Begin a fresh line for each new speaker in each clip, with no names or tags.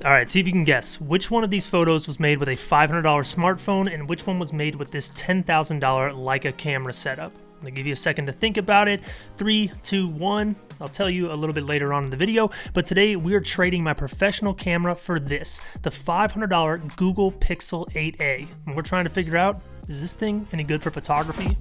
All right, see if you can guess which one of these photos was made with a $500 smartphone and which one was made with this $10,000 Leica camera setup. I'm gonna give you a second to think about it. 3, 2, 1. I'll tell you a little bit later on in the video, but today we are trading my professional camera for this, the $500 Google Pixel 8a. And we're trying to figure out, is this thing any good for photography?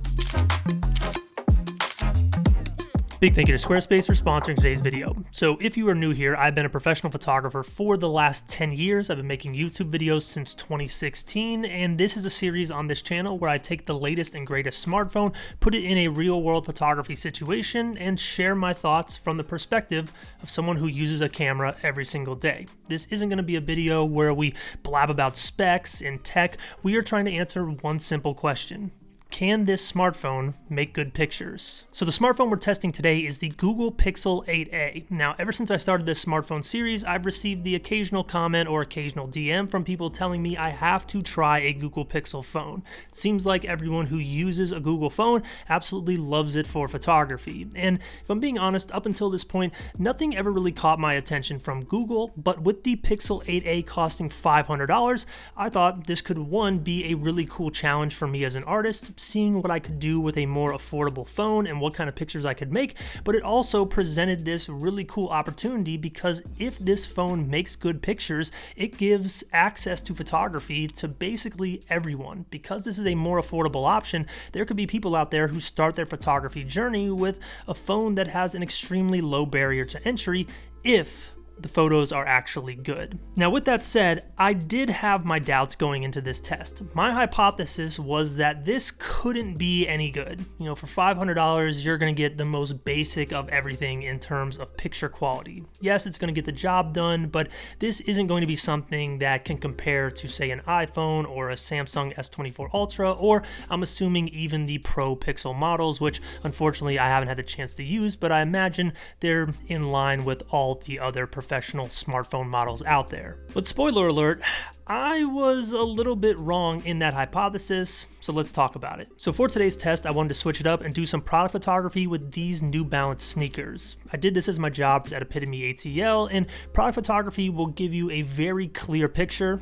Big thank you to Squarespace for sponsoring today's video. So if you are new here, I've been a professional photographer for the last 10 years. I've been making YouTube videos since 2016, and this is a series on this channel where I take the latest and greatest smartphone, put it in a real-world photography situation, and share my thoughts from the perspective of someone who uses a camera every single day. This isn't going to be a video where we blab about specs and tech. We are trying to answer one simple question. Can this smartphone make good pictures? So the smartphone we're testing today is the Google Pixel 8a. Now, ever since I started this smartphone series, I've received the occasional comment or occasional DM from people telling me I have to try a Google Pixel phone. It seems like everyone who uses a Google phone absolutely loves it for photography. And if I'm being honest, up until this point, nothing ever really caught my attention from Google, but with the Pixel 8a costing $500, I thought this could, one, be a really cool challenge for me as an artist, seeing what I could do with a more affordable phone and what kind of pictures I could make, but it also presented this really cool opportunity because if this phone makes good pictures, it gives access to photography to basically everyone. Because this is a more affordable option, there could be people out there who start their photography journey with a phone that has an extremely low barrier to entry if the photos are actually good. Now, with that said, I did have my doubts going into this test. My hypothesis was that this couldn't be any good. You know, for $500, you're going to get the most basic of everything in terms of picture quality. Yes, it's going to get the job done, but this isn't going to be something that can compare to, say, an iPhone or a Samsung S24 Ultra, or I'm assuming even the Pro Pixel models, which unfortunately I haven't had the chance to use, but I imagine they're in line with all the other professional smartphone models out there. But spoiler alert, I was a little bit wrong in that hypothesis, so let's talk about it. So for today's test, I wanted to switch it up and do some product photography with these New Balance sneakers. I did this as my job at Epitome ATL, and product photography will give you a very clear picture,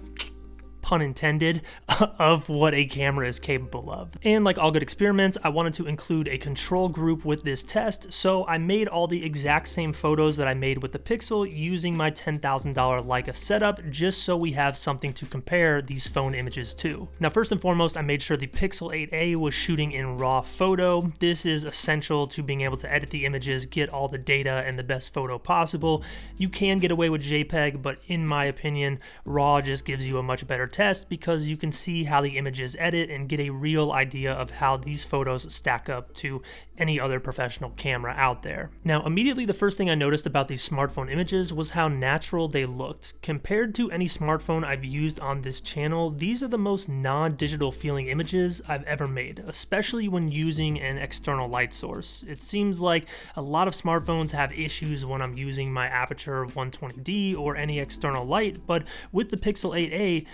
pun intended, of what a camera is capable of. And like all good experiments, I wanted to include a control group with this test, so I made all the exact same photos that I made with the Pixel using my $10,000 Leica setup, just so we have something to compare these phone images to. Now, first and foremost, I made sure the Pixel 8a was shooting in RAW photo. This is essential to being able to edit the images, get all the data and the best photo possible. You can get away with JPEG, but in my opinion, RAW just gives you a much better test because you can see how the images edit and get a real idea of how these photos stack up to any other professional camera out there. Now, immediately the first thing I noticed about these smartphone images was how natural they looked. Compared to any smartphone I've used on this channel, these are the most non-digital feeling images I've ever made, especially when using an external light source. It seems like a lot of smartphones have issues when I'm using my Aperture 120D or any external light, but with the Pixel 8a,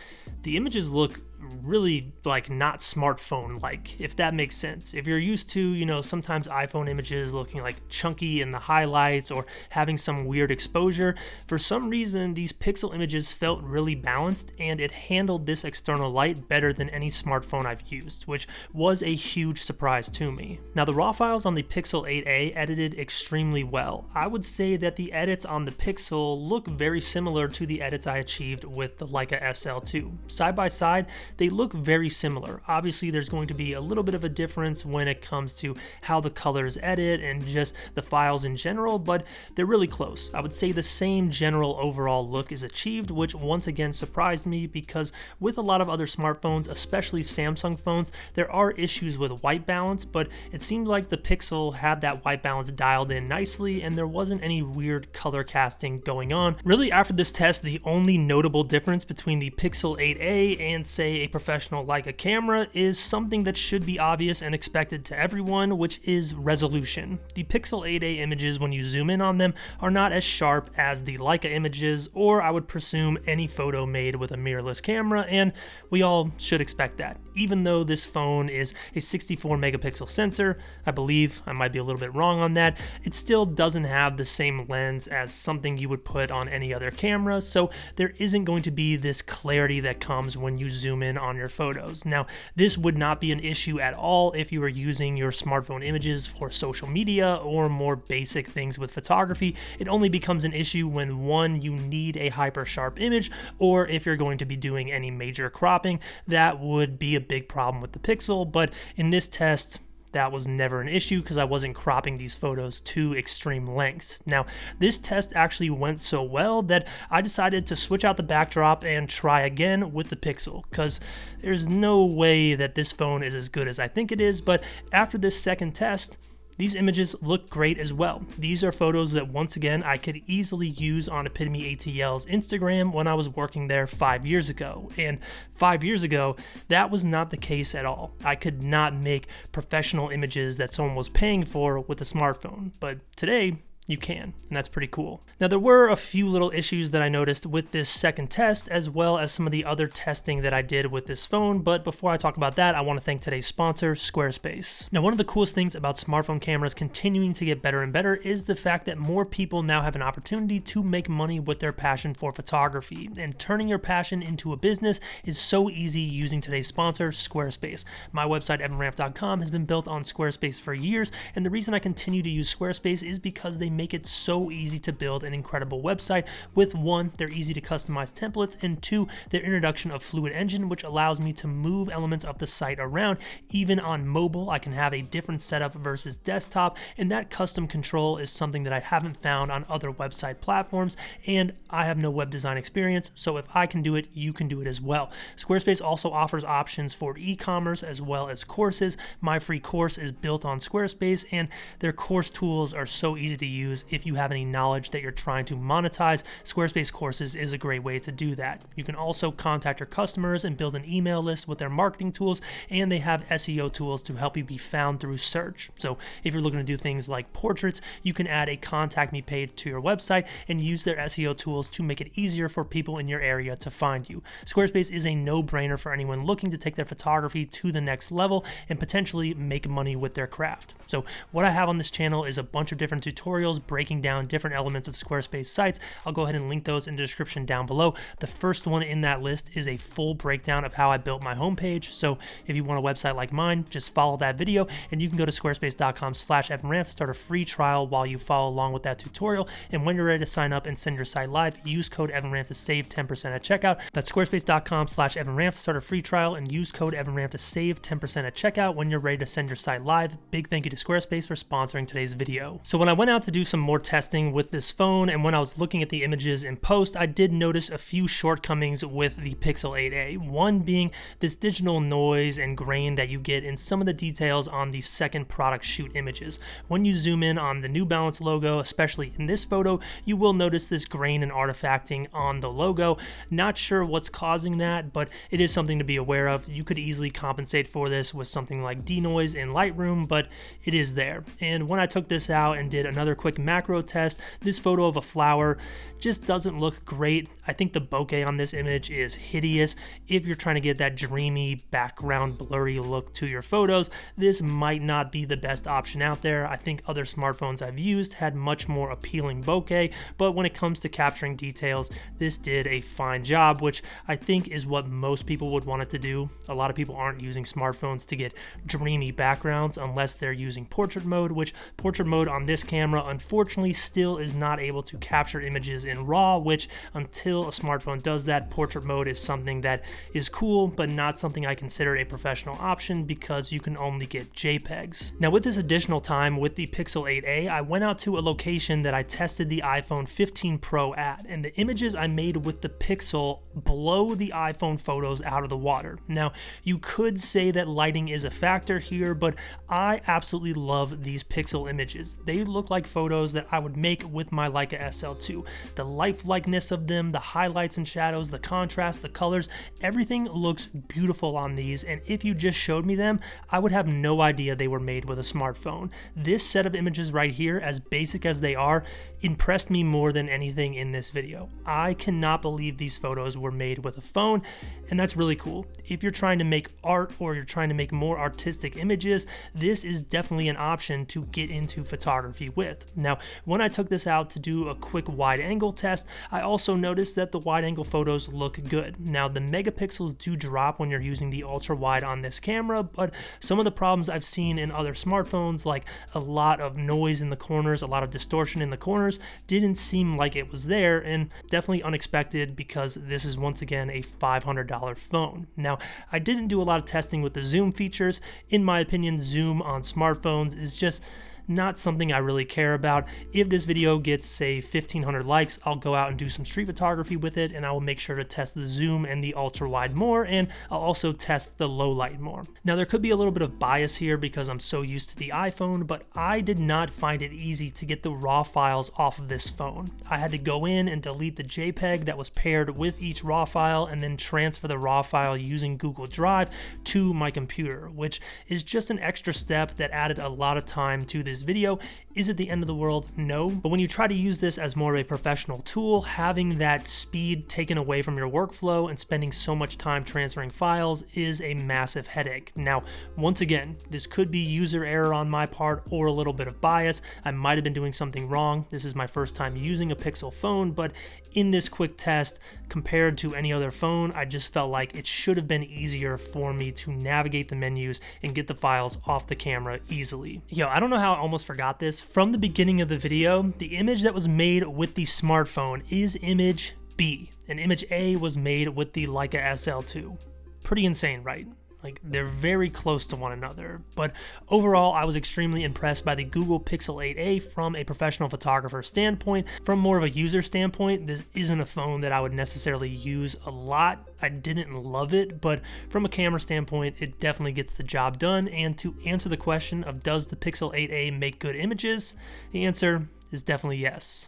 the images look really like not smartphone like, if that makes sense. If you're used to, you know, sometimes iPhone images looking like chunky in the highlights or having some weird exposure, for some reason these Pixel images felt really balanced and it handled this external light better than any smartphone I've used, which was a huge surprise to me. Now, the RAW files on the Pixel 8a edited extremely well. I would say that the edits on the Pixel look very similar to the edits I achieved with the Leica SL2. Side by side, they look very similar. Obviously, there's going to be a little bit of a difference when it comes to how the colors edit and just the files in general, but they're really close. I would say the same general overall look is achieved, which once again surprised me because with a lot of other smartphones, especially Samsung phones, there are issues with white balance, but it seemed like the Pixel had that white balance dialed in nicely and there wasn't any weird color casting going on. Really, after this test, the only notable difference between the Pixel 8a and, say, a professional Leica camera is something that should be obvious and expected to everyone, which is resolution. The Pixel 8a images, when you zoom in on them, are not as sharp as the Leica images, or I would presume any photo made with a mirrorless camera, and we all should expect that. Even though this phone is a 64 megapixel sensor, I believe, I might be a little bit wrong on that, it still doesn't have the same lens as something you would put on any other camera, so there isn't going to be this clarity that comes when you zoom in on your photos. Now, this would not be an issue at all if you were using your smartphone images for social media or more basic things with photography. It only becomes an issue when, one, you need a hyper sharp image, or if you're going to be doing any major cropping. That would be a big problem with the Pixel, but in this test, that was never an issue because I wasn't cropping these photos to extreme lengths. Now, this test actually went so well that I decided to switch out the backdrop and try again with the Pixel, because there's no way that this phone is as good as I think it is, but after this second test, these images look great as well. These are photos that, once again, I could easily use on Epitome ATL's Instagram when I was working there 5 years ago. And 5 years ago, that was not the case at all. I could not make professional images that someone was paying for with a smartphone. But today, you can, and that's pretty cool. Now, there were a few little issues that I noticed with this second test, as well as some of the other testing that I did with this phone, but before I talk about that, I want to thank today's sponsor, Squarespace. Now, one of the coolest things about smartphone cameras continuing to get better and better is the fact that more people now have an opportunity to make money with their passion for photography, and turning your passion into a business is so easy using today's sponsor, Squarespace. My website, evanramp.com, has been built on Squarespace for years, and the reason I continue to use Squarespace is because they make it so easy to build an incredible website with, one, their easy to customize templates, and two, their introduction of Fluid Engine, which allows me to move elements of the site around. Even on mobile, I can have a different setup versus desktop, and that custom control is something that I haven't found on other website platforms, and I have no web design experience, so if I can do it, you can do it as well. Squarespace also offers options for e-commerce as well as courses. My free course is built on Squarespace, and their course tools are so easy to use. If you have any knowledge that you're trying to monetize, Squarespace courses is a great way to do that. You can also contact your customers and build an email list with their marketing tools, and they have SEO tools to help you be found through search. So if you're looking to do things like portraits, you can add a contact me page to your website and use their SEO tools to make it easier for people in your area to find you. Squarespace is a no-brainer for anyone looking to take their photography to the next level and potentially make money with their craft. So what I have on this channel is a bunch of different tutorials breaking down different elements of Squarespace sites. I'll go ahead and link those in the description down below. The first one in that list is a full breakdown of how I built my homepage. So if you want a website like mine, just follow that video, and you can go to squarespace.com/EvanRamp to start a free trial while you follow along with that tutorial. And when you're ready to sign up and send your site live, use code EvanRamp to save 10% at checkout. That's squarespace.com/EvanRamp to start a free trial, and use code EvanRamp to save 10% at checkout when you're ready to send your site live. Big thank you to Squarespace for sponsoring today's video. So when I went out to do some more testing with this phone, and when I was looking at the images in post, I did notice a few shortcomings with the Pixel 8a. One being this digital noise and grain that you get in some of the details on the second product shoot images. When you zoom in on the New Balance logo, especially in this photo, you will notice this grain and artifacting on the logo. Not sure what's causing that, but it is something to be aware of. You could easily compensate for this with something like denoise in Lightroom, but it is there. And when I took this out and did another quick macro test, this photo of a flower just doesn't look great. I think the bokeh on this image is hideous. If you're trying to get that dreamy background blurry look to your photos, this might not be the best option out there. I think other smartphones I've used had much more appealing bokeh, but when it comes to capturing details, this did a fine job, which I think is what most people would want it to do. A lot of people aren't using smartphones to get dreamy backgrounds unless they're using portrait mode, which portrait mode on this camera unfortunately still is not able to capture images in RAW, which until a smartphone does that, portrait mode is something that is cool, but not something I consider a professional option because you can only get JPEGs. Now with this additional time with the Pixel 8a, I went out to a location that I tested the iPhone 15 Pro at, and the images I made with the Pixel blow the iPhone photos out of the water. Now you could say that lighting is a factor here, but I absolutely love these Pixel images. They look like photos photos that I would make with my Leica SL2. The lifelikeness of them, the highlights and shadows, the contrast, the colors, everything looks beautiful on these, and if you just showed me them, I would have no idea they were made with a smartphone. This set of images right here, as basic as they are, impressed me more than anything in this video. I cannot believe these photos were made with a phone, and that's really cool. If you're trying to make art or you're trying to make more artistic images, this is definitely an option to get into photography with. Now, when I took this out to do a quick wide angle test, I also noticed that the wide angle photos look good. Now, the megapixels do drop when you're using the ultra wide on this camera, but some of the problems I've seen in other smartphones, like a lot of noise in the corners, a lot of distortion in the corners, didn't seem like it was there, and definitely unexpected because this is once again a $500 phone. Now, I didn't do a lot of testing with the zoom features. In my opinion, zoom on smartphones is just not something I really care about. If this video gets, say, 1,500 likes, I'll go out and do some street photography with it, and I will make sure to test the zoom and the ultra wide more, and I'll also test the low light more. Now, there could be a little bit of bias here because I'm so used to the iPhone, but I did not find it easy to get the RAW files off of this phone. I had to go in and delete the JPEG that was paired with each RAW file and then transfer the RAW file using Google Drive to my computer, which is just an extra step that added a lot of time to this video. Is it the end of the world? No. But when you try to use this as more of a professional tool, having that speed taken away from your workflow and spending so much time transferring files is a massive headache. Now, once again, this could be user error on my part or a little bit of bias. I might have been doing something wrong. This is my first time using a Pixel phone, but in this quick test, compared to any other phone, I just felt like it should have been easier for me to navigate the menus and get the files off the camera easily. Yo, I don't know how I almost forgot this. From the beginning of the video, the image that was made with the smartphone is image B, and image A was made with the Leica SL2. Pretty insane, right? Like, they're very close to one another, but overall I was extremely impressed by the Google Pixel 8a from a professional photographer standpoint. From more of a user standpoint, this isn't a phone that I would necessarily use a lot. I didn't love it, but from a camera standpoint, it definitely gets the job done. And to answer the question of does the Pixel 8a make good images, the answer is definitely yes.